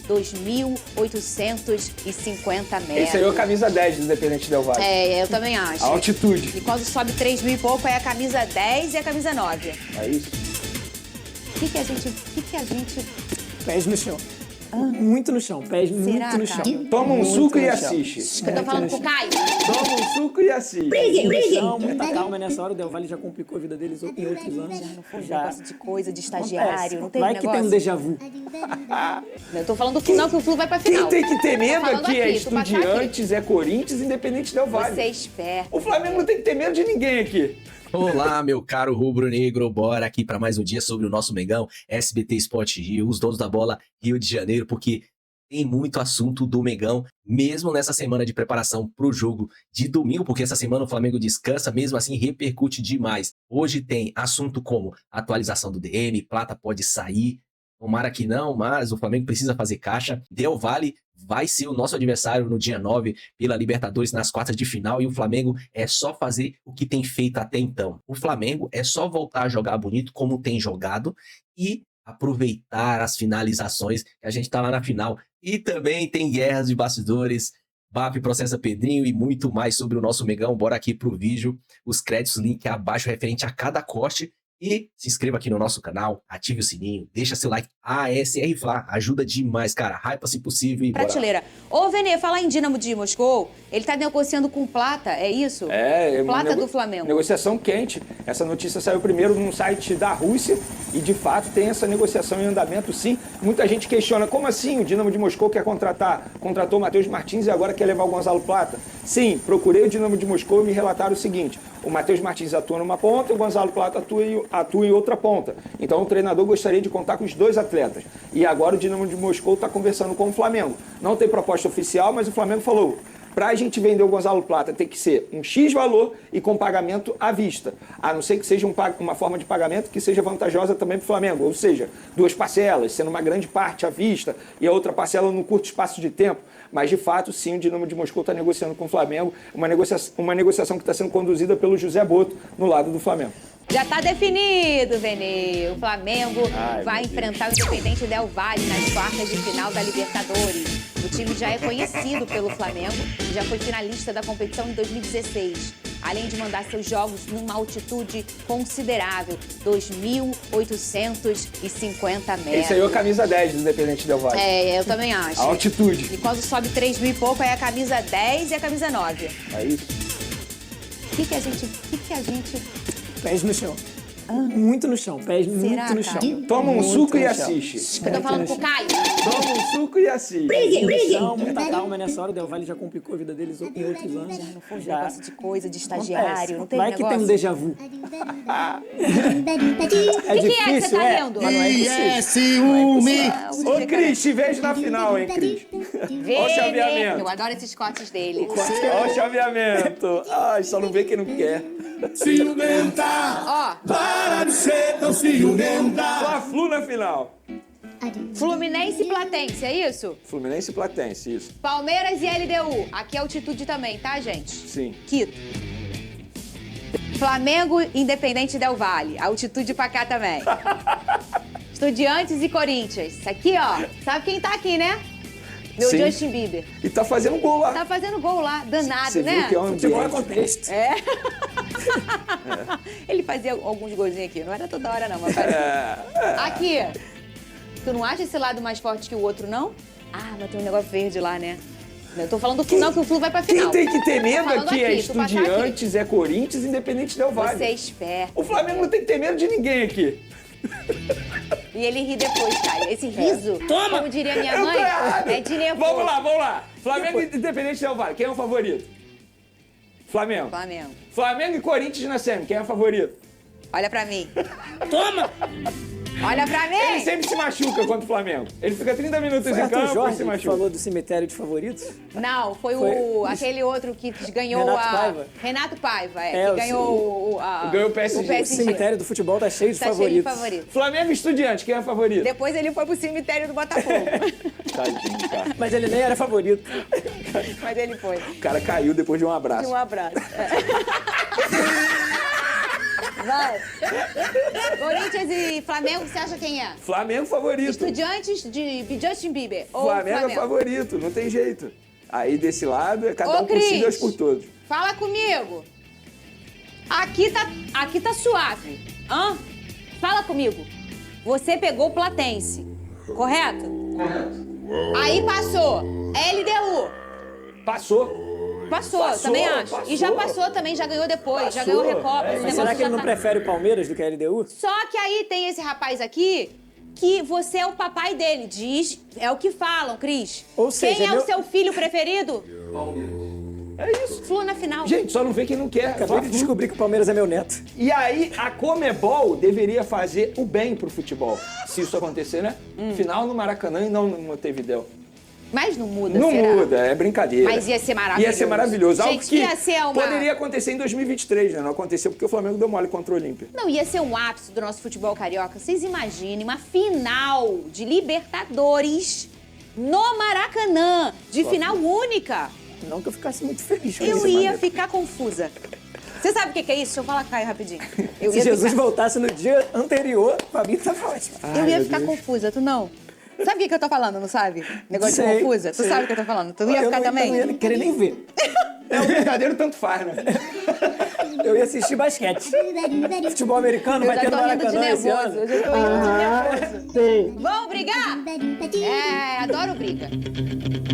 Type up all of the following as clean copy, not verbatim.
2.850 metros. Esse aí é a camisa 10 do Independente Del Valle. É, eu também acho. A altitude. E quando sobe 3.000 e pouco, é a camisa 10 e a camisa 9. É isso. O que a gente... Pés no chão. Muito no chão, pés muito no chão. Toma um Muito suco e no chão. assiste. Eu tô falando com o Caio. Toma um suco e assiste. No chão, muita calma nessa hora. O Del Valle já complicou a vida deles em outros anos. Não foi um negócio de coisa, de estagiário, não teve Vai negócio? que tem um déjà vu. Eu tô falando do final, que o Flu vai pra final. Quem tem que ter medo Falando aqui é aqui, tu passar Estudiantes, é Corinthians, Independente Del Valle. Você é esperto. O Flamengo não tem que ter medo de ninguém aqui. Olá, meu caro rubro-negro, bora aqui para mais um dia sobre o nosso Mengão, SBT Sport Rio, os donos da bola Rio de Janeiro, porque tem muito assunto do Mengão, mesmo nessa semana de preparação para o jogo de domingo, porque essa semana o Flamengo descansa, mesmo assim repercute demais. Hoje tem assunto como atualização do DM, Plata pode sair, tomara que não, mas o Flamengo precisa fazer caixa. Del Valle vai ser o nosso adversário no dia 9 pela Libertadores nas quartas de final e o Flamengo é só fazer o que tem feito até então. O Flamengo é só voltar a jogar bonito como tem jogado e aproveitar as finalizações que a gente tá lá na final. E também tem guerras de bastidores, BAP processa Pedrinho e muito mais sobre o nosso Mengão. Bora aqui pro vídeo, os créditos, link abaixo referente a cada corte. E se inscreva aqui no nosso canal, ative o sininho, deixa seu like. ASR Fla, ajuda demais, cara. Hypa se possível e bora. Prateleira. Ô, Vene, falar em Dinamo de Moscou, ele tá negociando com Plata, é isso? Plata do Flamengo. Negociação quente. Essa notícia saiu primeiro num site da Rússia e, de fato, tem essa negociação em andamento, sim. Muita gente questiona, como assim o Dinamo de Moscou quer contratou o Matheus Martins e agora quer levar o Gonzalo Plata? Sim, procurei o Dinamo de Moscou e me relataram o seguinte, o Matheus Martins atua numa ponta e o Gonzalo Plata atua em outra ponta. Então o treinador gostaria de contar com os dois atletas. E agora o Dinamo de Moscou está conversando com o Flamengo. Não tem proposta oficial, mas o Flamengo falou, para a gente vender o Gonzalo Plata tem que ser um X valor e com pagamento à vista. A não ser que seja uma forma de pagamento que seja vantajosa também para o Flamengo. Ou seja, duas parcelas, sendo uma grande parte à vista e a outra parcela num curto espaço de tempo. Mas, de fato, sim, o Dinamo de Moscou está negociando com o Flamengo. Uma negociação que está sendo conduzida pelo José Boto, no lado do Flamengo. Já tá definido, Vene. O Flamengo vai enfrentar o Independente Del Valle nas quartas de final da Libertadores. O time já é conhecido pelo Flamengo e já foi finalista da competição em 2016. Além de mandar seus jogos numa altitude considerável, 2.850 metros. Esse aí é a camisa 10 do Independente Del Valle. É, eu também acho. A altitude. E quando sobe 3.000 e pouco, é a camisa 10 e a camisa 9. É isso. O que a gente... Pés no chão. Muito no chão, pés muito no chão. Toma um Muito suco e no chão. assiste. Eu tô falando com o Caio. Toma um suco e assiste. No chão, muita calma nessa hora. O Del Valle já complicou a vida deles em outros anos. Não foi um negócio de coisa, de estagiário, não teve Vai que negócio? tem um déjà vu. O que é que você tá lendo? Mas não é possível. ciúme. Ô, Cris, te vejo na final, hein, Cris? Olha o chaveamento. Eu adoro esses cortes dele. Olha o chaveamento. Ai, só não vê quem não quer. Ciumenta. Ó, Para de ser tão ciumenta. Fla-Flu na final. Fluminense e Platense, é isso? Fluminense e Platense, isso. Palmeiras e LDU. Aqui é altitude também, tá, gente? Sim. Quito. Flamengo e Independente Del Valle. Altitude pra cá também. Estudiantes e Corinthians. Isso aqui, ó. Sabe quem tá aqui, né? Meu Sim. Justin Bieber. E tá fazendo gol lá. Tá fazendo gol lá, danado, Você né? viu que é um Futebol é ambiente. contexto. É. Ele fazia alguns golzinhos aqui. Não era toda hora, não, mas fazia. Aqui. Tu não acha esse lado mais forte que o outro, não? Ah, mas tem um negócio verde lá, né? Eu tô falando do final, que o Flu vai pra final. Quem tem que ter medo falando aqui é aqui, tu passar Estudiantes, é Corinthians, Independente Del Valle. Você é esperto. O Flamengo não tem que ter medo de ninguém aqui. E ele ri depois, cara. Esse riso, como diria minha Eu tô mãe, errado. é de nervoso. Vamos lá. Flamengo e Independente Del Valle. Quem é o favorito? Flamengo. Flamengo. Flamengo e Corinthians na semi. Quem é o favorito? Olha pra mim. Olha pra mim! Ele sempre se machuca contra o Flamengo. Ele fica 30 minutos Foi em Arthur campo e Jorge se que machuca. falou do cemitério de favoritos? Não, foi aquele outro que ganhou Renato Paiva? Renato Paiva, É, que ganhou ganhou o PSG. O cemitério do futebol tá cheio de Tá cheio de favoritos. favoritos. Flamengo e Estudiantes, quem é o favorito? Depois ele foi pro cemitério do Botafogo. Tadinho, cara. Mas ele nem era favorito. Mas ele foi. O cara caiu depois de um abraço. De um abraço. Vai. Corinthians e Flamengo, você acha quem é? Flamengo favorito. Estudiantes de Justin Bieber ou Flamengo é favorito, não tem jeito. Aí desse lado, é cada Ô, um por si, Cris, Deus por todos. Fala comigo. Aqui tá suave. Hã? Fala comigo. Você pegou o Platense, correto? Correto. Aí passou. LDU. Passou, também acho. passou. E já passou também, já ganhou depois, já Passou. ganhou Recopa. É, esse Mas negócio será que já ele não tá- prefere o Palmeiras do que a LDU? Só que aí tem esse rapaz aqui que você é o papai dele. Diz, é o que falam, Cris. Ou seja, quem é meu- o seu filho preferido? É isso. Flu na final. Gente, só não vê quem não quer. Acabei de descobrir que o Palmeiras é meu neto. E aí, a Comebol deveria fazer o bem pro futebol. Se isso acontecer, né? Final no Maracanã e não no Montevidéu. Mas não muda, Não será? muda, é brincadeira. Mas ia ser maravilhoso. Ia ser maravilhoso. Algo Gente, que ia ser uma... poderia acontecer em 2023, né? Não aconteceu porque o Flamengo deu mole contra o Olímpia. Não, ia ser um ápice do nosso futebol carioca. Vocês imaginem uma final de Libertadores no Maracanã, de final única. Não que eu ficasse muito feliz com Eu isso. ia ficar confusa. Você sabe o que é isso? Deixa eu falar, Caio, rapidinho. Eu Se ia Jesus ficar... voltasse no dia anterior, pra mim tava ótimo. Eu ia meu ficar Deus. confusa, tu não? Sabe o que eu tô falando, não sabe? Negócio Sei, de confusa? Tu sei. sabe o que eu tô falando? Tu ia Eu ficar não, também? Eu não ia querer nem ver. É o verdadeiro tanto faz, né? Eu ia assistir basquete. Futebol americano Eu vai já ter no tô rindo de Maracanã esse nervoso. ano. Eu já tô rindo de nervoso. Sei. Vamos brigar? É, adoro briga.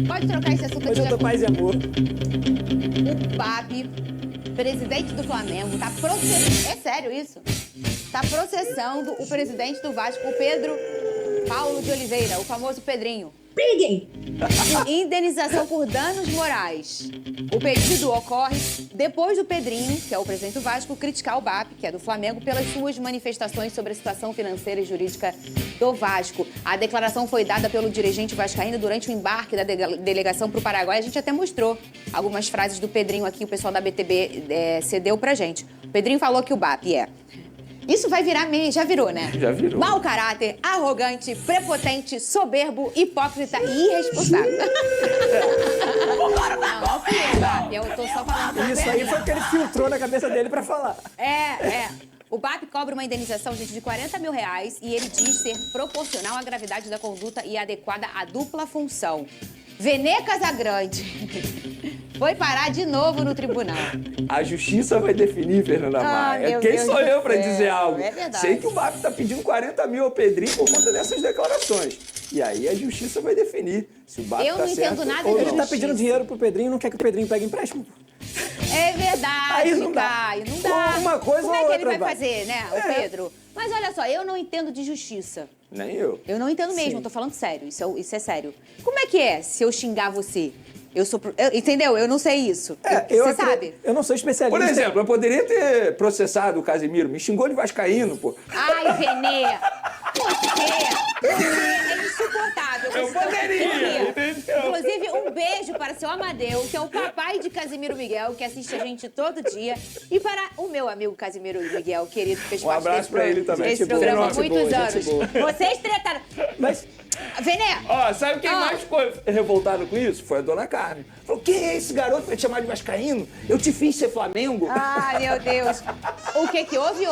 Pode trocar esse assunto Hoje eu tô aqui. paz e amor. O Papi, presidente do Flamengo, tá processando... É sério isso? Tá processando o presidente do Vasco, o Pedro Paulo de Oliveira, o famoso Pedrinho. Briguem! Indenização por danos morais. O pedido ocorre depois do Pedrinho, que é o presidente do Vasco, criticar o BAP, que é do Flamengo, pelas suas manifestações sobre a situação financeira e jurídica do Vasco. A declaração foi dada pelo dirigente vascaíno durante o embarque da delegação para o Paraguai. A gente até mostrou algumas frases do Pedrinho aqui, o pessoal da BTB cedeu pra gente. O Pedrinho falou que o BAP Isso vai virar meme, já virou, né? Já virou. Mau caráter, arrogante, prepotente, soberbo, hipócrita e irresponsável. Não fui eu, BAP, eu tô só falando com Isso aí foi o que ele filtrou na cabeça dele pra falar. É. O BAP cobra uma indenização, gente, de R$40 mil e ele diz ser proporcional à gravidade da conduta e adequada à dupla função. Vene Casagrande foi parar de novo no tribunal. A justiça vai definir, Fernanda Maia. meu Quem Deus sou do eu pra céu, dizer algo? é verdade. Sei que o BAP tá pedindo 40 mil ao Pedrinho por conta dessas declarações. E aí a justiça vai definir se o BAP Eu tá não certo entendo nada ou de Ele não. tá justiça. pedindo dinheiro pro Pedrinho e não quer que o Pedrinho pegue empréstimo. É verdade, Aí não dá. Caio, não dá. Uma coisa Como é ou que ele outra, vai vai. fazer, né, o Pedro? Mas olha só, eu não entendo de justiça. Nem eu. Eu não entendo mesmo, Sim. eu tô falando sério, isso é sério. Como é que é se eu xingar você? Entendeu? Eu não sei isso. Você sabe? Eu não sou especialista. Por exemplo, eu poderia ter processado o Casimiro. Me xingou de vascaíno, pô. Ai, Venê! Você é insuportável. Eu Você poderia, entendeu? Inclusive, um beijo para seu Amadeu, que é o papai de Casimiro Miguel, que assiste a gente todo dia. E para o meu amigo Casimiro Miguel, querido, que fez Um parte abraço desse pra ele também. desse Gente boa, programa há gente muitos boa, anos. gente boa. Vocês tretaram. Mas Venê! Ó, sabe quem Ó. mais ficou revoltado com isso? Foi a dona Carmen. Falou, quem é esse garoto pra te chamar de vascaíno? Eu te fiz ser Flamengo. Ai, meu Deus. O que houve?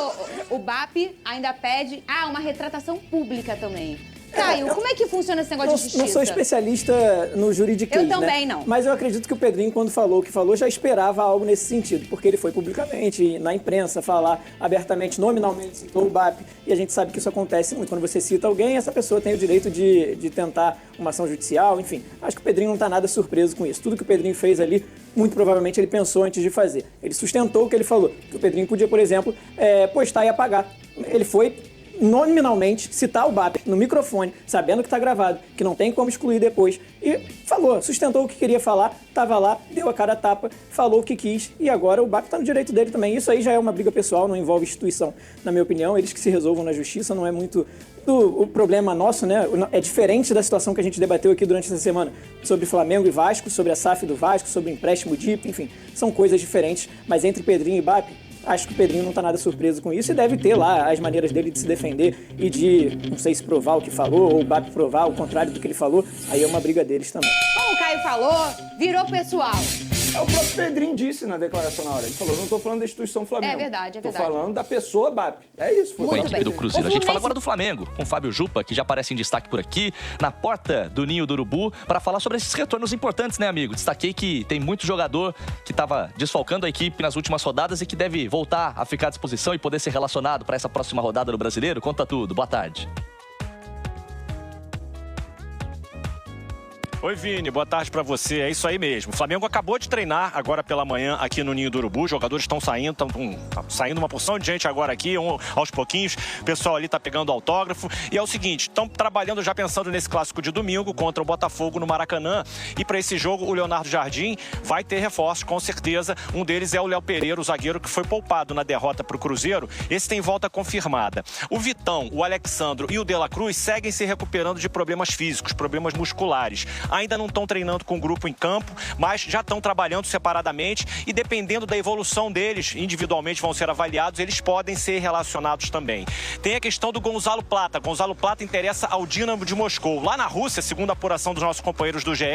O BAP ainda pede uma retratação pública também. Caio, como é que funciona esse negócio de justiça? não sou especialista no juridiquês, Eu também né? não. Mas eu acredito que o Pedrinho, quando falou o que falou, já esperava algo nesse sentido, porque ele foi publicamente, na imprensa, falar abertamente, nominalmente, citou o BAP, e a gente sabe que isso acontece muito. Quando você cita alguém, essa pessoa tem o direito de tentar uma ação judicial, enfim. Acho que o Pedrinho não está nada surpreso com isso. Tudo que o Pedrinho fez ali, muito provavelmente ele pensou antes de fazer. Ele sustentou o que ele falou, que o Pedrinho podia, por exemplo, postar e apagar. Ele foi nominalmente citar o BAP no microfone, sabendo que está gravado, que não tem como excluir depois, e falou, sustentou o que queria falar, estava lá, deu a cara a tapa, falou o que quis, e agora o BAP está no direito dele também. Isso aí já é uma briga pessoal, não envolve instituição, na minha opinião, eles que se resolvam na justiça, não é muito o problema nosso, né? É diferente da situação que a gente debateu aqui durante essa semana sobre Flamengo e Vasco, sobre a SAF do Vasco, sobre o empréstimo DIP, enfim, são coisas diferentes, mas entre Pedrinho e BAP, acho que o Pedrinho não tá nada surpreso com isso e deve ter lá as maneiras dele de se defender e de, não sei se provar o que falou ou o BAP provar o contrário do que ele falou, aí é uma briga deles também. Como o Caio falou, virou pessoal. O próprio Pedrinho disse na declaração na hora. Ele falou, não estou falando da instituição Flamengo. É verdade, é verdade. Estou falando da pessoa BAP. É isso. Foi Muito bem. Do Cruzeiro. A gente fala agora do Flamengo, com o Fábio Jupa, que já aparece em destaque por aqui, na porta do Ninho do Urubu, para falar sobre esses retornos importantes, né, amigo? Destaquei que tem muito jogador que estava desfalcando a equipe nas últimas rodadas e que deve voltar a ficar à disposição e poder ser relacionado para essa próxima rodada do Brasileiro. Conta tudo. Boa tarde. Oi, Vini, boa tarde pra você. É isso aí mesmo. O Flamengo acabou de treinar agora pela manhã aqui no Ninho do Urubu. Os jogadores estão saindo, saindo uma porção de gente agora aqui, aos pouquinhos. O pessoal ali tá pegando autógrafo. E é o seguinte, estão trabalhando já pensando nesse clássico de domingo contra o Botafogo no Maracanã. E para esse jogo, o Leonardo Jardim vai ter reforços, com certeza. Um deles é o Léo Pereira, o zagueiro que foi poupado na derrota pro Cruzeiro. Esse tem volta confirmada. O Vitão, o Alexandro e o De La Cruz seguem se recuperando de problemas físicos, problemas musculares. Ainda não estão treinando com o grupo em campo, mas já estão trabalhando separadamente e dependendo da evolução deles, individualmente vão ser avaliados, eles podem ser relacionados também. Tem a questão do Gonzalo Plata. Gonzalo Plata interessa ao Dínamo de Moscou. Lá na Rússia, segundo a apuração dos nossos companheiros do GE,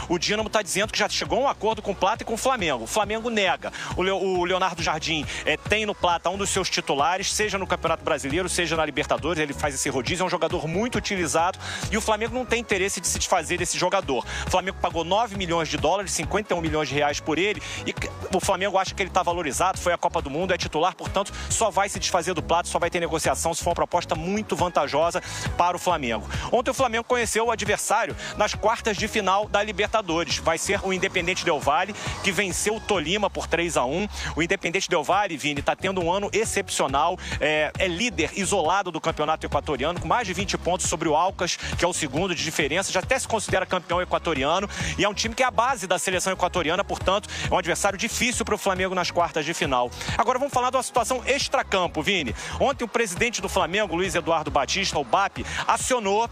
o Dínamo está dizendo que já chegou a um acordo com o Plata e com o Flamengo. O Flamengo nega. O Leonardo Jardim tem no Plata um dos seus titulares, seja no Campeonato Brasileiro, seja na Libertadores, ele faz esse rodízio, é um jogador muito utilizado e o Flamengo não tem interesse de se desfazer desse jogador. O Flamengo pagou 9 milhões de dólares, 51 milhões de reais por ele e o Flamengo acha que ele está valorizado, foi a Copa do Mundo, é titular, portanto, só vai se desfazer do Plata, só vai ter negociação se for uma proposta muito vantajosa para o Flamengo. Ontem o Flamengo conheceu o adversário nas quartas de final da Libertadores. Vai ser o Independente Del Valle, que venceu o Tolima por 3-1. O Independente Del Valle, Vini, está tendo um ano excepcional, é líder isolado do campeonato equatoriano, com mais de 20 pontos sobre o Alcas, que é o segundo de diferença, já até se considera campeão equatoriano, e é um time que é a base da seleção equatoriana, portanto, é um adversário difícil para o Flamengo nas quartas de final. Agora vamos falar de uma situação extracampo, Vini. Ontem o presidente do Flamengo, Luiz Eduardo Batista, o BAP, acionou,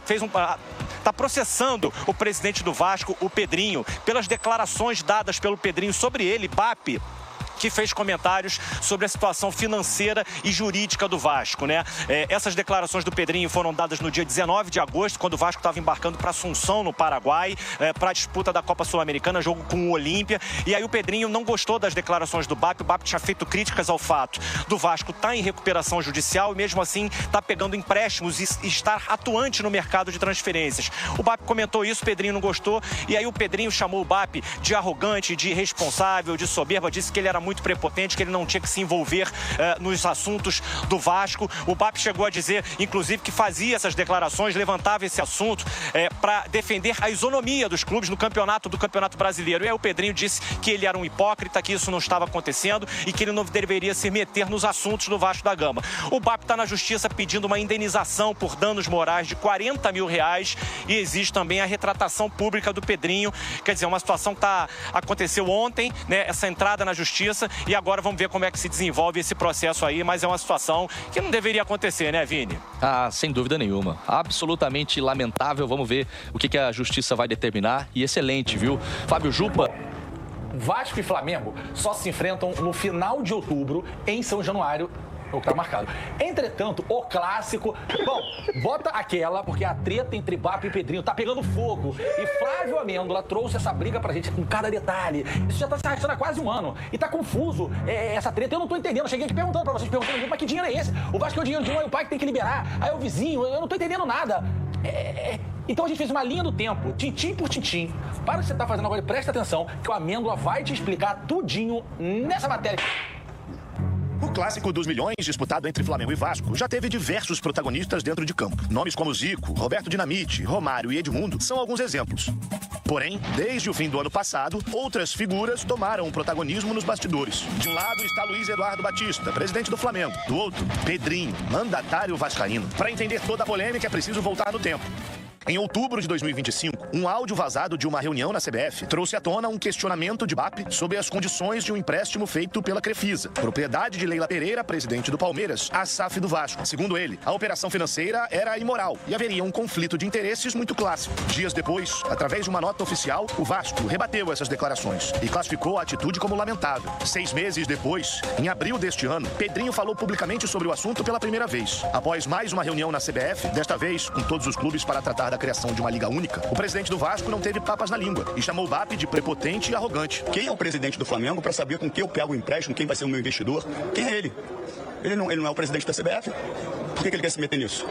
está processando o presidente do Vasco, o Pedrinho, pelas declarações dadas pelo Pedrinho sobre ele, BAP, que fez comentários sobre a situação financeira e jurídica do Vasco, né? Essas declarações do Pedrinho foram dadas no dia 19 de agosto, quando o Vasco estava embarcando para Assunção, no Paraguai, para a disputa da Copa Sul-Americana, jogo com o Olímpia. E aí o Pedrinho não gostou das declarações do BAP. O BAP tinha feito críticas ao fato do Vasco estar em recuperação judicial e mesmo assim está pegando empréstimos e estar atuante no mercado de transferências. O BAP comentou isso, o Pedrinho não gostou. E aí o Pedrinho chamou o BAP de arrogante, de irresponsável, de soberba, disse que ele era muito prepotente, que ele não tinha que se envolver nos assuntos do Vasco. O BAP chegou a dizer, inclusive, que fazia essas declarações, levantava esse assunto para defender a isonomia dos clubes no campeonato brasileiro. E aí o Pedrinho disse que ele era um hipócrita, que isso não estava acontecendo e que ele não deveria se meter nos assuntos do Vasco da Gama. O BAP está na justiça pedindo uma indenização por danos morais de 40 mil reais e existe também a retratação pública do Pedrinho. Quer dizer, uma situação que aconteceu ontem, né, essa entrada na justiça, e agora vamos ver como é que se desenvolve esse processo aí, mas é uma situação que não deveria acontecer, né, Vini? Ah, sem dúvida nenhuma. Absolutamente lamentável. Vamos ver o que a justiça vai determinar. E excelente, viu? Fábio Jupa. Vasco e Flamengo só se enfrentam no final de outubro em São Januário. O que tá marcado. Entretanto, o clássico... Bom, bota aquela, porque a treta entre BAP e Pedrinho tá pegando fogo. E Flávio Amêndola trouxe essa briga pra gente com cada detalhe. Isso já tá se arrastando há quase um ano. E tá confuso essa treta. Eu não tô entendendo. Eu cheguei aqui perguntando pra vocês, mas que dinheiro é esse? O Vasco é o dinheiro de um, é o pai que tem que liberar. Aí é o vizinho. Eu não tô entendendo nada. Então a gente fez uma linha do tempo, tintim por tintim. Para o que você tá fazendo agora e presta atenção, que o Amêndola vai te explicar tudinho nessa matéria. O clássico dos milhões, disputado entre Flamengo e Vasco, já teve diversos protagonistas dentro de campo. Nomes como Zico, Roberto Dinamite, Romário e Edmundo são alguns exemplos. Porém, desde o fim do ano passado, outras figuras tomaram o protagonismo nos bastidores. De um lado está Luiz Eduardo Batista, presidente do Flamengo. Do outro, Pedrinho, mandatário vascaíno. Para entender toda a polêmica, é preciso voltar no tempo. Em outubro de 2025, um áudio vazado de uma reunião na CBF trouxe à tona um questionamento de BAP sobre as condições de um empréstimo feito pela Crefisa, propriedade de Leila Pereira, presidente do Palmeiras, à SAF do Vasco. Segundo ele, a operação financeira era imoral e haveria um conflito de interesses muito clássico. Dias depois, através de uma nota oficial, o Vasco rebateu essas declarações e classificou a atitude como lamentável. 6 meses depois, em abril deste ano, Pedrinho falou publicamente sobre o assunto pela primeira vez. Após mais uma reunião na CBF, desta vez com todos os clubes para tratar da da criação de uma liga única, o presidente do Vasco não teve papas na língua e chamou o BAP de prepotente e arrogante. Quem é o presidente do Flamengo para saber com quem eu pego o empréstimo, quem vai ser o meu investidor? Quem é ele? Ele não é o presidente da CBF. Por que ele quer se meter nisso?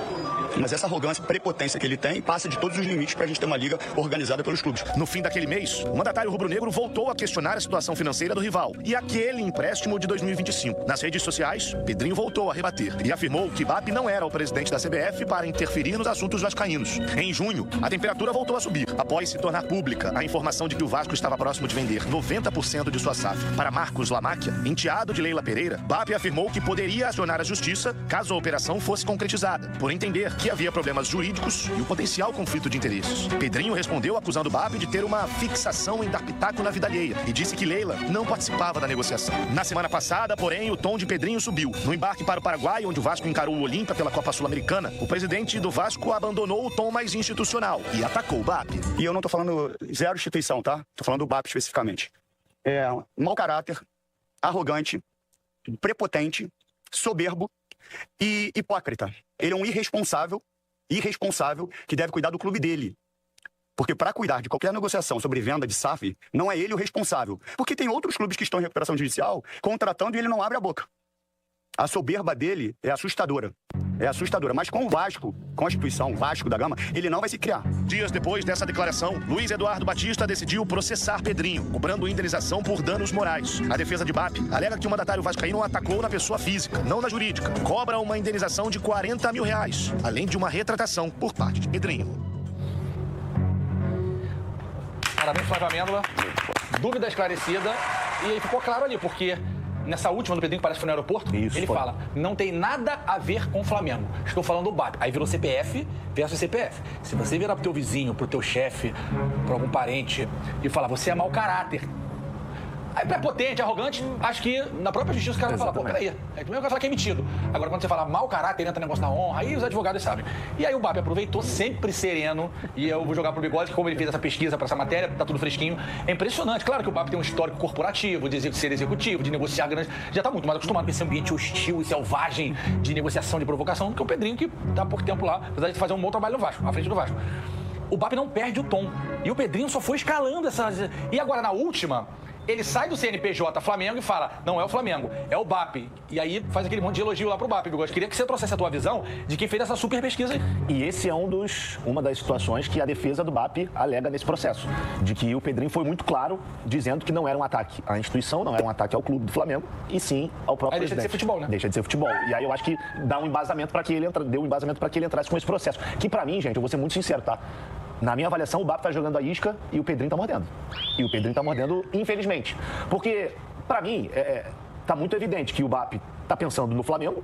Mas essa arrogância, prepotência que ele tem, passa de todos os limites para a gente ter uma liga organizada pelos clubes. No fim daquele mês, o mandatário rubro-negro voltou a questionar a situação financeira do rival e aquele empréstimo de 2025. Nas redes sociais, Pedrinho voltou a rebater e afirmou que BAP não era o presidente da CBF para interferir nos assuntos vascaínos. Em junho, a temperatura voltou a subir, após se tornar pública a informação de que o Vasco estava próximo de vender 90% de sua SAF para Marcos Lamáquia, enteado de Leila Pereira. BAP afirmou que poderia acionar a justiça caso a operação fosse concretizada, por entender que havia problemas jurídicos e o potencial conflito de interesses. Pedrinho respondeu acusando o BAP de ter uma fixação em dar pitaco na vida alheia e disse que Leila não participava da negociação. Na semana passada, porém, o tom de Pedrinho subiu. No embarque para o Paraguai, onde o Vasco encarou o Olímpia pela Copa Sul-Americana, o presidente do Vasco abandonou o tom mais institucional e atacou o BAP. E eu não tô falando zero instituição, tá? Tô falando do BAP especificamente. É mau caráter, arrogante, prepotente, soberbo e hipócrita. Ele é um irresponsável que deve cuidar do clube dele. Porque para cuidar de qualquer negociação sobre venda de SAF, não é ele o responsável. Porque tem outros clubes que estão em recuperação judicial contratando e ele não abre a boca. A soberba dele é assustadora. É assustadora. Mas com o Vasco, com a instituição Vasco da Gama, ele não vai se criar. Dias depois dessa declaração, Luiz Eduardo Batista decidiu processar Pedrinho, cobrando indenização por danos morais. A defesa de BAP alega que o mandatário vascaíno atacou na pessoa física, não na jurídica. Cobra uma indenização de R$40 mil, além de uma retratação por parte de Pedrinho. Parabéns, Flávio Amêndola. Dúvida esclarecida. E aí ficou claro ali, porque nessa última do Pedrinho, que parece que foi no aeroporto, ele fala, não tem nada a ver com o Flamengo. Estou falando do BAP. Aí virou CPF versus CPF. Se você virar pro teu vizinho, pro teu chefe, pra algum parente e falar, você é mau caráter. Aí prepotente, arrogante, acho que na própria justiça o cara vai falar, pô, peraí. Aí primeiro vai falar que é metido. Agora quando você fala mau caráter, entra negócio da honra, aí os advogados sabem. E aí o BAP aproveitou, sempre sereno, e eu vou jogar pro Bigode, que como ele fez essa pesquisa pra essa matéria, tá tudo fresquinho. É impressionante. Claro que o BAP tem um histórico corporativo, de ser executivo, de negociar grandes. Já tá muito mais acostumado com esse ambiente hostil e selvagem de negociação, de provocação, do que o Pedrinho, que tá há pouco tempo lá, apesar de fazer um bom trabalho no Vasco, à frente do Vasco. O BAP não perde o tom. E o Pedrinho só foi escalando essas. E agora, na última, ele sai do CNPJ Flamengo e fala, não é o Flamengo, é o BAP. E aí faz aquele monte de elogio lá pro BAP. Eu queria que você trouxesse a tua visão de quem fez essa super pesquisa aí. E esse é uma das situações que a defesa do BAP alega nesse processo. De que o Pedrinho foi muito claro, dizendo que não era um ataque à instituição, não era um ataque ao clube do Flamengo, e sim ao próprio presidente. Deixa de ser futebol, né? Deixa de ser futebol. E aí eu acho que dá um embasamento para que ele deu um embasamento para que ele entrasse com esse processo. Que pra mim, gente, eu vou ser muito sincero, tá? Na minha avaliação, o BAP tá jogando a isca e o Pedrinho tá mordendo. E o Pedrinho tá mordendo, infelizmente. Porque, pra mim, tá muito evidente que o BAP tá pensando no Flamengo.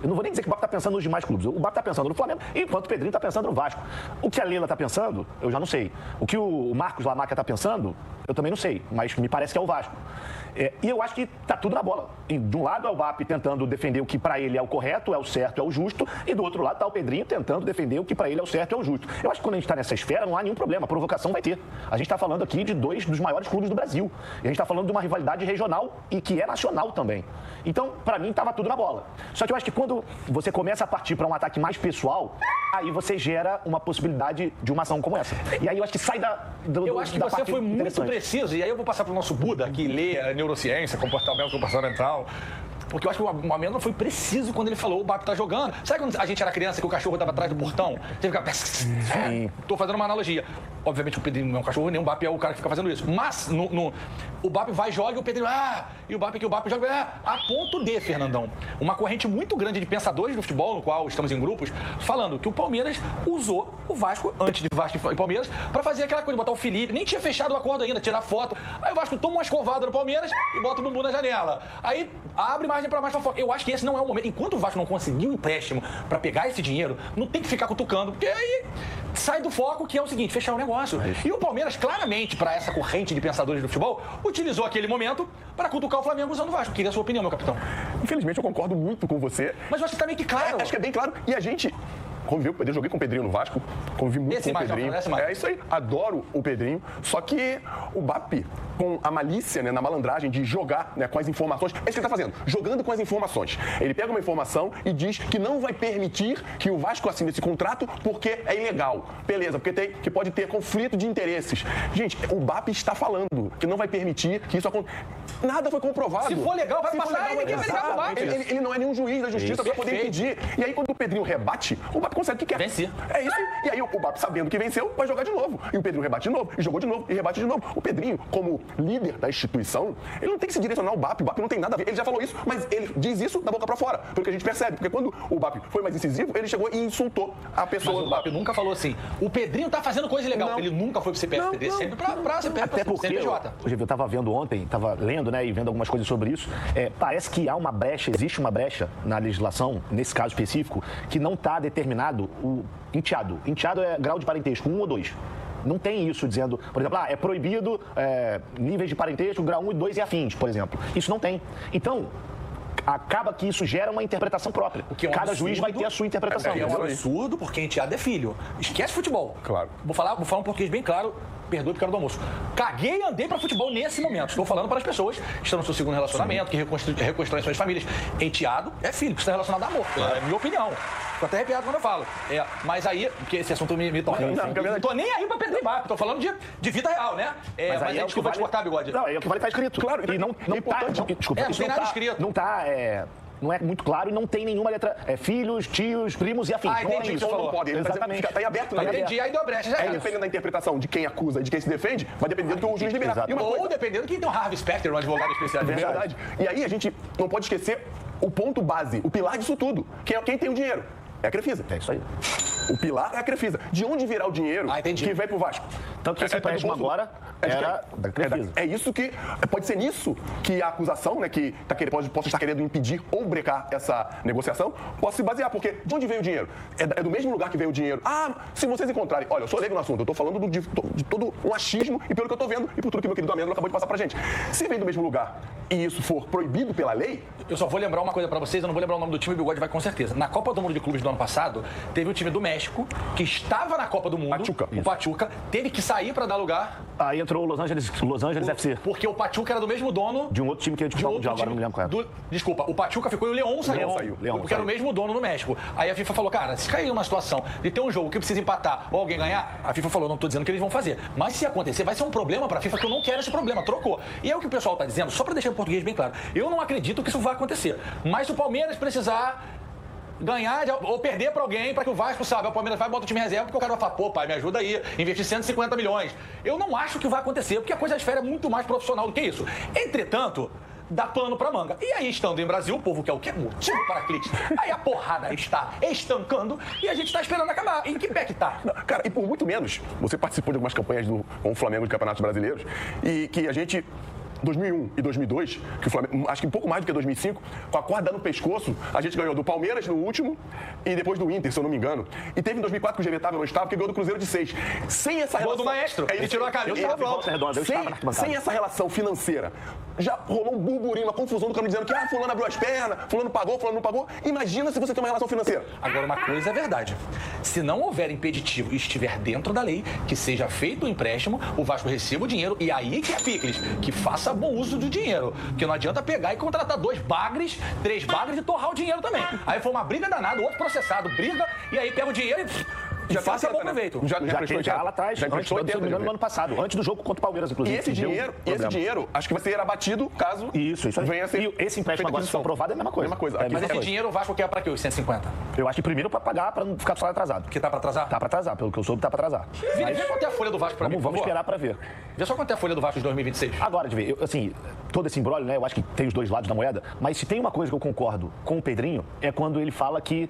Eu não vou nem dizer que o BAP tá pensando nos demais clubes. O BAP tá pensando no Flamengo, enquanto o Pedrinho tá pensando no Vasco. O que a Leila tá pensando, eu já não sei. O que o Marcos Lamáquia tá pensando, eu também não sei. Mas me parece que é o Vasco. E eu acho que tá tudo na bola. De um lado é o BAP tentando defender o que para ele é o correto, é o certo, é o justo, e do outro lado tá o Pedrinho tentando defender o que para ele é o certo, é o justo. Eu acho que quando a gente tá nessa esfera não há nenhum problema, a provocação vai ter. A gente tá falando aqui de dois dos maiores clubes do Brasil. E a gente tá falando de uma rivalidade regional e que é nacional também. Então, para mim, tava tudo na bola. Só que eu acho que quando você começa a partir para um ataque mais pessoal, aí você gera uma possibilidade de uma ação como essa. E aí eu acho que sai Eu acho que você foi muito preciso, e aí eu vou passar pro nosso Buda, que lê neurociência, comportamento comportamental. Porque eu acho que o Amêndola foi preciso quando ele falou o BAP tá jogando. Sabe quando a gente era criança que o cachorro tava atrás do portão? Você ficava... Tô fazendo uma analogia. Obviamente o Pedrinho não é um cachorro, nem o BAP é o cara que fica fazendo isso. Mas o BAP vai, joga e o Pedrinho... E o BAP joga... A ponto de, Fernandão, uma corrente muito grande de pensadores do futebol, no qual estamos em grupos, falando que o Palmeiras usou o Vasco, antes de Vasco e Palmeiras, pra fazer aquela coisa, botar o Felipe, nem tinha fechado o acordo ainda, tirar foto. Aí o Vasco toma uma escovada no Palmeiras e bota o bumbum na janela. Aí abre margem pra mais pra fora. Eu acho que esse não é o momento. Enquanto o Vasco não conseguiu empréstimo pra pegar esse dinheiro, não tem que ficar cutucando, porque aí sai do foco, que é o seguinte, fechar o negócio. E o Palmeiras, claramente, pra essa corrente de pensadores do futebol, utilizou aquele momento pra cutucar o Flamengo usando o Vasco. Queria a sua opinião, meu capitão. Infelizmente, eu concordo muito com você. Mas eu acho que tá meio que claro. Acho que é bem claro. E a gente... convivi com o Pedrinho, joguei com o Pedrinho no Vasco, convivi muito com o Pedrinho. É isso aí, adoro o Pedrinho, só que o BAP, com a malícia, né, na malandragem de jogar, né, com as informações, é isso que ele está fazendo, jogando com as informações. Ele pega uma informação e diz que não vai permitir que o Vasco assine esse contrato porque é ilegal. Beleza, porque que pode ter conflito de interesses. Gente, o BAP está falando que não vai permitir que isso aconteça. Nada foi comprovado. Se for legal, vai passar, e ninguém vai ligar pro BAP. Ele não é nenhum juiz da justiça para poder impedir. E aí, quando o Pedrinho rebate, o BAP consegue o que quer. Vencer. É isso. E aí, o BAP, sabendo que venceu, vai jogar de novo. E o Pedrinho rebate de novo, e jogou de novo, e rebate de novo. O Pedrinho, como líder da instituição, ele não tem que se direcionar ao BAP. O BAP não tem nada a ver. Ele já falou isso, mas ele diz isso da boca para fora. Porque a gente percebe. Porque quando o BAP foi mais incisivo, ele chegou e insultou a pessoa. Mas o BAP nunca falou assim, o Pedrinho tá fazendo coisa ilegal. Não. Ele nunca foi pro CPF-PD, sempre pra CPF. Até porque, eu tava vendo ontem, tava lendo, né, e vendo algumas coisas sobre isso, parece que há uma brecha, existe uma brecha na legislação, nesse caso específico, que não está determinado o enteado. Enteado é grau de parentesco, 1 ou 2. Não tem isso dizendo, por exemplo, é proibido níveis de parentesco, grau 1 e 2 e afins, por exemplo. Isso não tem. Então, acaba que isso gera uma interpretação própria. Porque cada juiz vai ter a sua interpretação. É um absurdo, porque enteado é filho. Esquece futebol. Claro. Vou falar um português bem claro. Perdoe porque era do almoço. Caguei e andei pra futebol nesse momento. Estou falando para as pessoas que estão no seu segundo relacionamento, que reconstroem suas famílias. Enteado é filho, que está relacionado a amor. É a minha opinião. Fico até arrepiado quando eu falo. Mas aí, porque esse assunto me toca. Não tô nem aí pra perder BAP. Tô falando de vida real, né? Mas aí desculpa vale... te cortar, Bigode. Não, é o que vai estar escrito. Claro. E não tá... Desculpa. Não tem nada escrito. Não tá... Não é muito claro e não tem nenhuma letra. Filhos, tios, primos e afins. Entendi o que você falou. Não pode. Exatamente. Tá em aberto. Entendi, aí deu brecha, já é. Dependendo da interpretação de quem acusa e de quem se defende, vai depender do que o juiz liberar. Ou dependendo de quem tem o Harvey Specter, um advogado especialista. É verdade. E aí a gente não pode esquecer o ponto base, o pilar disso tudo. Quem tem o dinheiro? É a Crefisa. É isso aí. O pilar é a Crefisa. De onde virá o dinheiro que vem pro Vasco? Tanto que esse empréstimo agora era da Crefisa. É isso que... Pode ser nisso que a acusação, né, que possa estar querendo impedir ou brecar essa negociação, possa se basear. Porque de onde veio o dinheiro? É do mesmo lugar que veio o dinheiro. Se vocês encontrarem... Olha, eu sou leigo no assunto. Eu tô falando de todo um achismo e pelo que eu tô vendo e por tudo que meu querido Amêndola acabou de passar pra gente. Se vem do mesmo lugar e isso for proibido pela lei... Eu só vou lembrar uma coisa pra vocês, eu não vou lembrar o nome do time, o Bigode vai com certeza. Na Copa do Mundo de Clubes do ano passado, teve o time do México, que estava na Copa do Mundo, o Pachuca, teve que sair pra dar lugar. Aí entrou o Los Angeles FC. Porque o Pachuca era do mesmo dono... De um outro time que a gente falou agora, não me lembro qual era. Desculpa, o Pachuca ficou e o León saiu. Porque era o mesmo dono no México. Aí a FIFA falou, cara, se cair uma situação de ter um jogo que precisa empatar ou alguém ganhar, a FIFA falou, não tô dizendo que eles vão fazer. Mas se acontecer, vai ser um problema pra FIFA, que eu não quero esse problema. Trocou. E é o que o pessoal tá dizendo, só pra deixar em português bem claro. Eu não acredito que isso vai acontecer. Mas se o Palmeiras precisar ganhar ou perder pra alguém, pra que o Vasco saiba, o Palmeiras vai botar o time em reserva, porque o cara vai falar, pô, pai, me ajuda aí, investir 150 milhões. Eu não acho que vai acontecer, porque a coisa da esfera é muito mais profissional do que isso. Entretanto, dá pano pra manga. E aí, estando em Brasil, o povo quer o quê? Motivo para cliques. Aí a porrada está estancando e a gente tá esperando acabar. Em que pé que tá? Não, cara, e por muito menos, você participou de algumas campanhas com o Flamengo de Campeonatos Brasileiros e que a gente... 2001 e 2002, que o Flamengo, acho que um pouco mais do que 2005, com a corda no pescoço, a gente ganhou do Palmeiras no último e depois do Inter, se eu não me engano. E teve em 2004 que o GV estava no estado, que ganhou do Cruzeiro de 6. Sem essa relação... do maestro, ele tirou a camisa e volta. Sem essa relação financeira, já rolou um burburinho, uma confusão do cara dizendo que fulano abriu as pernas, fulano pagou, fulano não pagou. Imagina se você tem uma relação financeira. Agora, uma coisa é verdade. Se não houver impeditivo e estiver dentro da lei, que seja feito o empréstimo, o Vasco receba o dinheiro e aí que é picles, que faça bom uso do dinheiro. Porque não adianta pegar e contratar 2 bagres, 3 bagres e torrar o dinheiro também. Aí foi uma briga danada, outro processado briga, e aí pega o dinheiro e já faça bom proveito. Já lá atrás, no ano passado, antes do jogo contra o Palmeiras, inclusive. E esse dinheiro, acho que vai ser abatido caso venha a ser... E esse empréstimo agora, se for aprovado, é a mesma coisa. Mas esse dinheiro o Vasco quer pra quê, os 150? Eu acho que primeiro pra pagar, pra não ficar com o salário atrasado. Porque tá pra atrasar? Tá pra atrasar, pelo que eu soube, tá pra atrasar. Vê quanto é a folha do Vasco pra mim, Vamos esperar pra ver. Vê só quanto é a folha do Vasco de 2026. Agora, de ver, todo esse imbróglio, né, eu acho que tem os dois lados da moeda, mas se tem uma coisa que eu concordo com o Pedrinho, é quando ele fala que,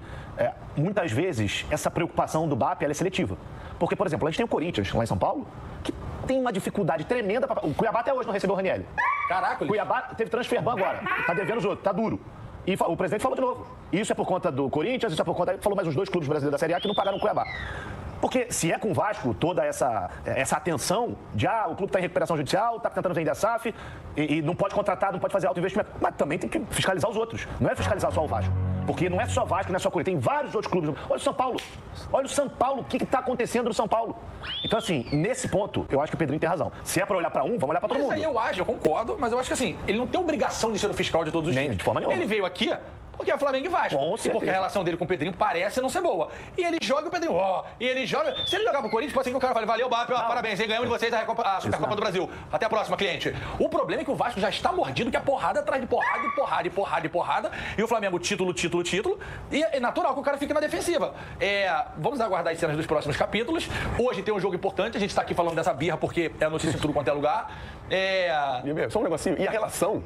muitas vezes, essa preocupação do BAP, ela é seletiva. Porque, por exemplo, a gente tem o Corinthians, lá em São Paulo, que tem uma dificuldade tremenda. O Cuiabá até hoje não recebeu o Ranieri. Caraca. O Cuiabá teve transfer ban agora. Tá devendo os outros, tá duro. E o presidente falou de novo. Isso é por conta do Corinthians, isso é por conta... Falou mais uns 2 clubes brasileiros da Série A que não pagaram o Cuiabá. Porque se é com o Vasco toda essa atenção de o clube está em recuperação judicial, está tentando vender a SAF e não pode contratar, não pode fazer alto investimento, mas também tem que fiscalizar os outros. Não é fiscalizar só o Vasco. Porque não é só Vasco, não é só Corinthians, tem vários outros clubes. Olha o São Paulo. Olha o São Paulo, o que está acontecendo no São Paulo? Então, assim, nesse ponto, eu acho que o Pedrinho tem razão. Se é para olhar para um, vamos olhar para todo mundo. Isso aí eu concordo, mas eu acho que assim, ele não tem obrigação de ser o fiscal de todos os times. De forma nenhuma. Ele veio aqui porque é Flamengo e Vasco. E porque a relação dele com o Pedrinho parece não ser boa. E ele joga o Pedrinho, e ele joga... Se ele jogar pro Corinthians, pode ser que o cara fale, valeu, BAP, parabéns, ganhamos de vocês a Supercopa do Brasil. Até a próxima, cliente. O problema é que o Vasco já está mordido, que é porrada atrás de porrada, e porrada, e porrada, e porrada. E o Flamengo, título. E é natural que o cara fique na defensiva. Vamos aguardar as cenas dos próximos capítulos. Hoje tem um jogo importante, a gente está aqui falando dessa birra porque é notícia em tudo quanto é lugar. Só um negocinho. E a relação...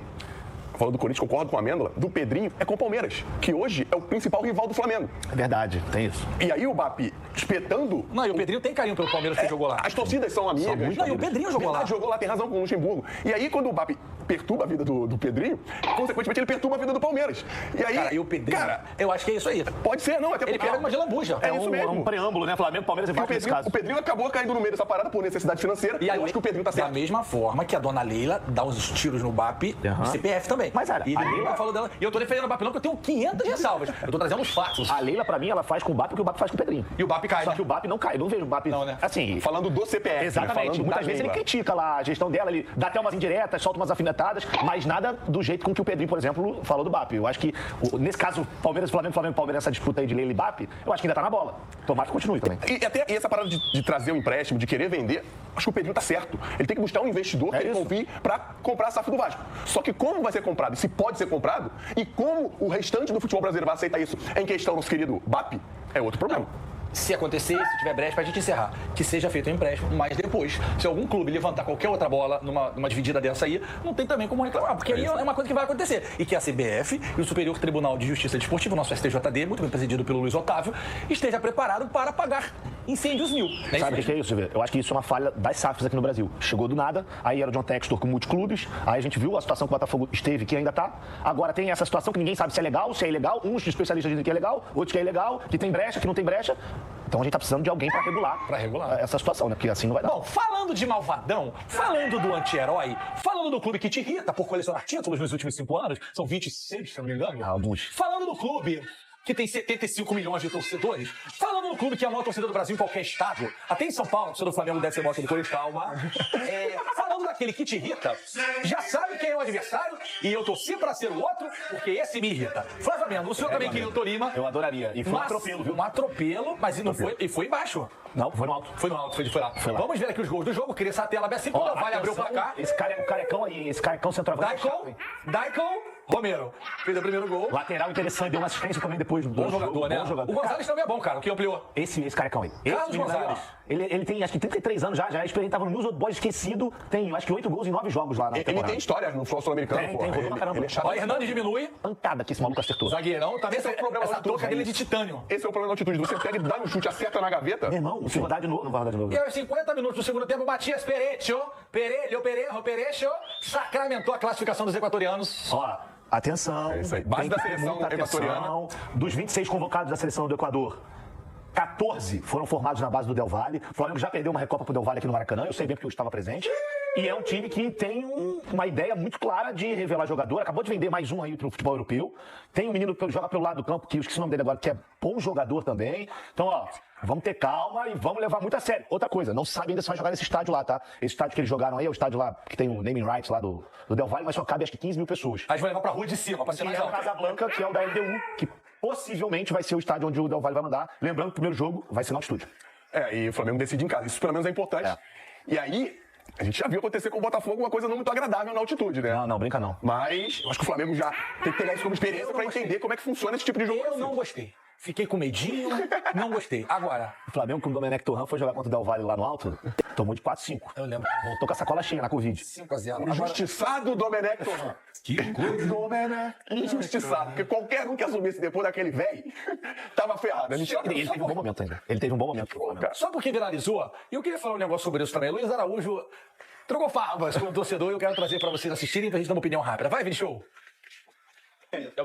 Falando do Corinthians, concordo com a Amêndola, do Pedrinho é com o Palmeiras, que hoje é o principal rival do Flamengo. É verdade, tem isso. E aí o BAP espetando... Não, e o Pedrinho tem carinho pelo Palmeiras que jogou lá. As torcidas são amigas. Não, e o Pedrinho jogou lá. Jogou lá, tem razão com o Luxemburgo. E aí quando o BAP perturba a vida do Pedrinho, consequentemente ele perturba a vida do Palmeiras. E aí... Cara, e o Pedrinho... Cara, eu acho que é isso aí. Pode ser, não, até porque... Ele pega uma de lambuja. É isso mesmo. É um preâmbulo, né? Flamengo, Palmeiras e Vasco nesse caso. O Pedrinho acabou caindo no meio dessa parada por necessidade financeira. E eu acho que o Pedrinho tá certo. Da mesma forma que a dona Leila dá uns tiros no BAP, no CPF também. Mas, cara, a Leila... falou dela. E eu tô defendendo o BAP não, porque eu tenho 500 ressalvas. Eu tô trazendo os fatos. A Leila, pra mim, ela faz com o BAP o que o BAP faz com o Pedrinho. E o BAP cai. Só que o BAP não cai. Eu não vejo o BAP... Não, né? Assim... Falando do CPF. Exatamente. Né? Muitas vezes ele critica lá a gestão dela, ele dá até umas indiretas, solta umas afinetadas, mas nada do jeito com que o Pedrinho, por exemplo, falou do BAP. Eu acho que, nesse caso, Palmeiras, Flamengo, Palmeiras, essa disputa aí de Leila e BAP, eu acho que ainda tá na bola. Tomara que continue também. E essa parada de trazer o empréstimo, de querer vender, acho que o Pedrinho tá certo. Ele tem que buscar um investidor que ele confie pra comprar a SAF do Vasco. Só que como vai ser comprado, e se pode ser comprado, e como o restante do futebol brasileiro vai aceitar isso em questão, nosso querido BAP, é outro problema. Se acontecer, se tiver brecha pra gente encerrar, que seja feito um empréstimo, mas depois, se algum clube levantar qualquer outra bola numa dividida dessa aí, não tem também como reclamar, porque aí é uma coisa que vai acontecer. E que a CBF e o Superior Tribunal de Justiça Desportiva, o nosso STJD, muito bem presidido pelo Luiz Otávio, esteja preparado para apagar incêndios mil. Sabe o que é isso, Silvio? Eu acho que isso é uma falha das SAFs aqui no Brasil. Chegou do nada, aí era o John Textor com multiclubes, aí a gente viu a situação que o Botafogo esteve, que ainda tá. Agora tem essa situação que ninguém sabe se é legal, se é ilegal. Uns especialistas dizem que é legal, outros que é ilegal, que tem brecha, que não tem brecha. Então a gente tá precisando de alguém para regular essa situação, né? Porque assim não vai dar. Bom, falando de malvadão, falando do anti-herói, falando do clube que te irrita por colecionar títulos nos últimos 5 anos, são 26, se não me engano. Alguns. Falando do clube que tem 75 milhões de torcedores, falando do clube que é a maior torcida do Brasil em qualquer estado, até em São Paulo, a torcida do Flamengo deve ser maior que do Corinthians, calma. Falando daquele que te irrita, já sabe quem é o adversário e eu torci pra ser o outro, porque esse me irrita. Flávio Mendes, o senhor também queria o Tolima. Eu adoraria. E foi um atropelo, viu? Um atropelo, mas não foi, e foi embaixo. Não, foi no alto. Foi no alto, foi lá. Vamos ver aqui os gols do jogo, queria essa tela assim quando vai abrir o placar. Esse carecão aí, esse carecão centroavante. Daicon Romero fez o primeiro gol. Lateral interessante, deu uma assistência também depois do bom jogador, né? O Gonzalez também é bom, cara. O que ampliou? Esse carecão aí. Carlos Gonzalez. Ele tem acho que 33 anos já ele tava no News Old Boys esquecido, tem acho que 8 gols em 9 jogos lá na temporada. Ele tem história no futebol sul-americano. Tem rodou pra caramba. Ó, Hernandes diminui. Pancada que esse maluco acertou. Zagueirão, também esse é o problema essa touca dele é de titânio. Esse é o problema da altitude. Você pega e dá um chute, acerta na gaveta. Meu irmão, se rodar de novo, não vai rodar de novo. E aos 50 minutos do segundo tempo, Matias Perecho sacramentou a classificação dos equatorianos. Ó, atenção. É isso aí. Base da seleção equatoriana. Dos 26 convocados da seleção do Equador, 14 foram formados na base do Del Valle. O Flamengo já perdeu uma Recopa pro Del Valle aqui no Maracanã, eu sei bem porque eu estava presente. E é um time que tem uma ideia muito clara de revelar jogador. Acabou de vender mais um aí pro futebol europeu. Tem um menino que joga pelo lado do campo, que eu esqueci o nome dele agora, que é bom jogador também. Então, ó, vamos ter calma e vamos levar muito a sério. Outra coisa, não sabe ainda se vai jogar nesse estádio lá, tá? Esse estádio que eles jogaram aí é o estádio lá que tem o naming rights lá do Del Valle, mas só cabe acho que 15 mil pessoas. A gente vai levar pra rua de cima, pra ser mais alto. E é o Casablanca, que é o da LDU, que possivelmente vai ser o estádio onde o Del Valle vai mandar. Lembrando que o primeiro jogo vai ser no altitude. E o Flamengo decide em casa. Isso pelo menos é importante. E aí, a gente já viu acontecer com o Botafogo uma coisa não muito agradável na altitude, né? Não, brinca não. Mas eu acho que o Flamengo já tem que pegar isso como experiência pra entender como é que funciona esse tipo de jogo. Eu não gostei. Fiquei com medinho, não gostei. Agora, o Flamengo, com o Domenech Torrent, foi jogar contra o Del Valle lá no alto, tomou de 4-5. Eu lembro. Voltou com a sacola cheia na Covid. 5-0. Injustiçado Domenech Torrent. Que coisa. Domenech. Injustiçado. Porque qualquer um que assumisse depois daquele velho, tava ferrado. Ele teve um bom momento ainda. Ele teve um bom momento. Só porque viralizou, e eu queria falar um negócio sobre isso também. Luiz Araújo trocou favas com o torcedor e eu quero trazer pra vocês assistirem pra gente dar uma opinião rápida. Vai, Vini Show.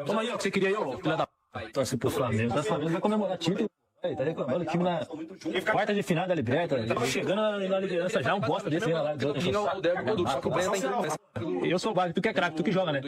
Toma aí, ó, que você queria aí, ó, filha da p. Torce pro Flamengo. O Flamengo vai comemorar título. Tá reclamando o time na quarta de final da Libertadores. Tá chegando na liderança já, um bosta desse aí lá. Eu sou o Vasco, tu que é craque, tu que joga, né?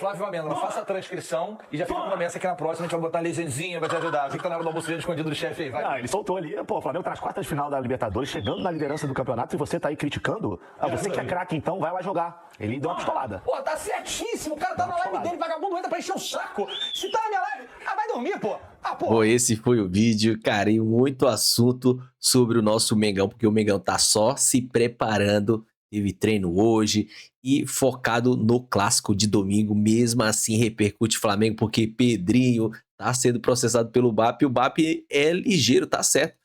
Flávio Amendo, não faça a transcrição e já fica com a promessa que na próxima a gente vai botar a legendinha, vai te ajudar. Fica na hora do almoço dele escondido do chefe aí, vai. Não, ele soltou ali, pô, o Flamengo tá nas quartas de final da Libertadores, chegando na liderança do campeonato, e você tá aí criticando. Você que é craque, então, vai lá jogar. Ele deu uma pistolada. Pô, tá certíssimo, o cara tá na live dele, vagabundo entra pra encher o saco. Se tá na minha live, vai dormir, pô. Pô, esse foi o vídeo, cara, e muito assunto sobre o nosso Mengão, porque o Mengão tá só se preparando, teve treino hoje e focado no clássico de domingo, mesmo assim repercute Flamengo, porque Pedrinho tá sendo processado pelo BAP, e o BAP é ligeiro, tá certo.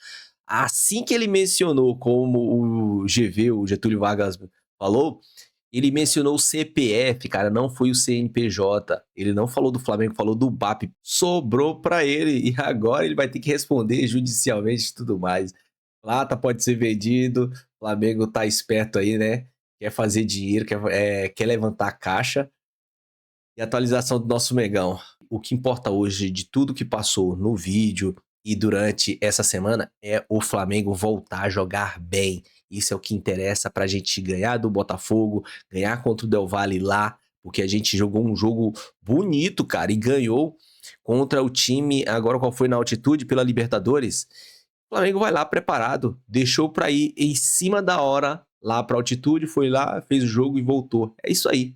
Assim que ele mencionou, como o GV, o Getúlio Vargas falou, ele mencionou o CPF, cara, não foi o CNPJ. Ele não falou do Flamengo, falou do BAP. Sobrou pra ele e agora ele vai ter que responder judicialmente e tudo mais. Plata pode ser vendido, o Flamengo tá esperto aí, né? Quer fazer dinheiro, quer levantar a caixa. E atualização do nosso Mengão. O que importa hoje de tudo que passou no vídeo e durante essa semana é o Flamengo voltar a jogar bem. Isso é o que interessa pra gente ganhar do Botafogo, ganhar contra o Del Valle lá, porque a gente jogou um jogo bonito, cara, e ganhou contra o time, agora qual foi na altitude, pela Libertadores. O Flamengo vai lá preparado, deixou pra ir em cima da hora lá pra altitude, foi lá, fez o jogo e voltou. É isso aí.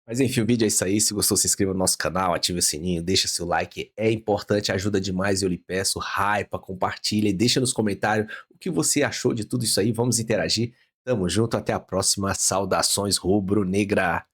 Mas enfim, o vídeo é isso aí. Se gostou, se inscreva no nosso canal, ative o sininho, deixa seu like, é importante, ajuda demais, eu lhe peço. Hypa, compartilha e deixa nos comentários o que você achou de tudo isso aí. Vamos interagir. Tamo junto, até a próxima. Saudações rubro-negra.